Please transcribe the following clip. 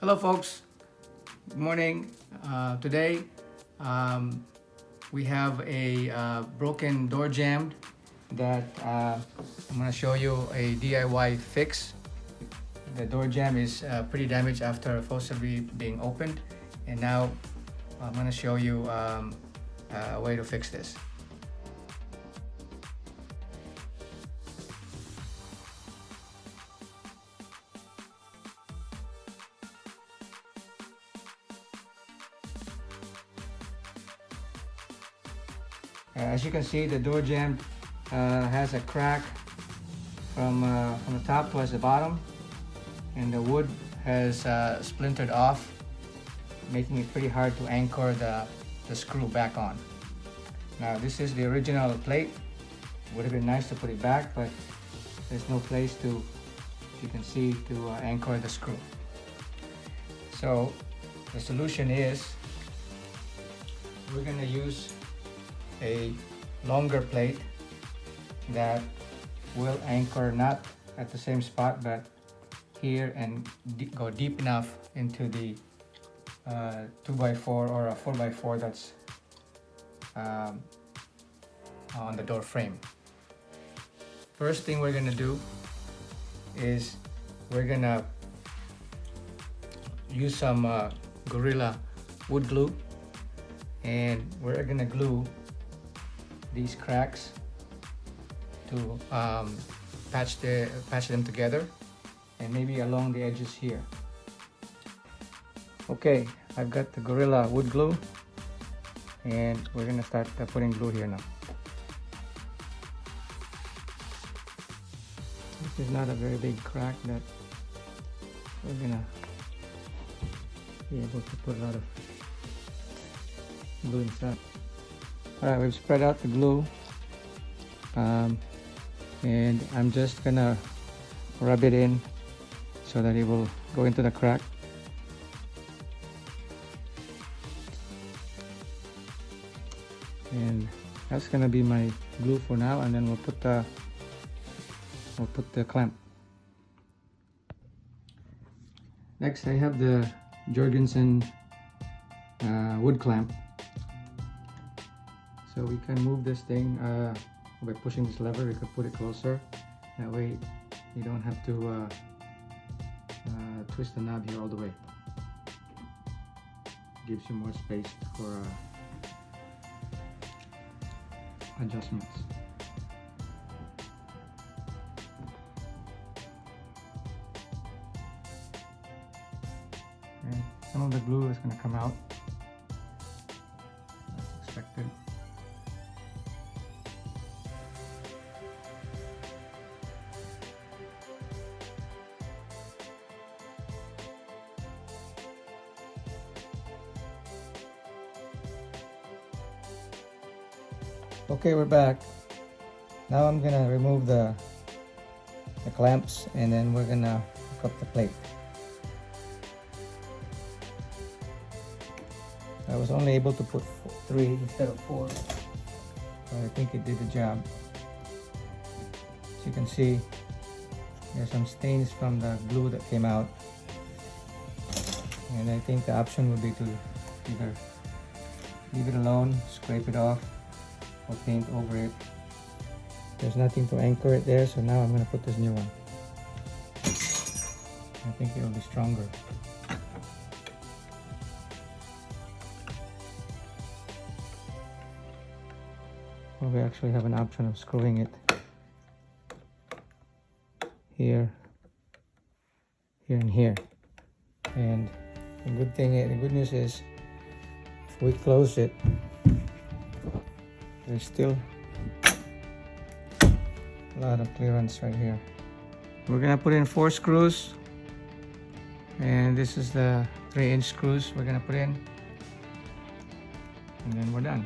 Hello folks, good morning. Today we have a broken door jamb that I'm going to show you a DIY fix. The door jamb is pretty damaged after forcibly being opened, and now I'm going to show you a way to fix this. As you can see, the door jamb has a crack from the top towards the bottom, and the wood has splintered off, making it pretty hard to anchor the screw back on. Now this is the original plate. Would have been nice to put it back, but there's no place to, as you can see, to anchor the screw. So the solution is we're going to use a longer plate that will anchor not at the same spot but here, and go deep enough into the 2x4 or a 4x4 that's on the door frame. First thing we're gonna do is we're gonna use some Gorilla wood glue, and we're gonna glue these cracks to patch them together, and maybe along the edges here. Okay, I've got the Gorilla wood glue, and we're gonna start putting glue here now. This is not a very big crack that we're gonna be able to put a lot of glue inside. Alright, we've spread out the glue, and I'm just gonna rub it in so that it will go into the crack. And that's gonna be my glue for now, and then we'll put the clamp. Next, I have the Jorgensen wood clamp. So we can move this thing by pushing this lever. We could put it closer. That way you don't have to twist the knob here all the way. Gives you more space for adjustments. And some of the glue is going to come out as expected. Okay, we're back. Now I'm gonna remove the clamps, and then we're gonna hook up the plate. I was only able to put 3 instead of 4, but I think it did the job. As you can see, there's some stains from the glue that came out, and I think the option would be to either leave it alone, scrape it off, or paint over it. There's nothing to anchor it there, so now I'm going to put this new one. I think it will be stronger. Well, we actually have an option of screwing it here, here, and here. And the good news is, if we close it, there's still a lot of clearance right here. We're gonna put in 4 screws, and this is the 3-inch screws we're gonna put in, and then we're done.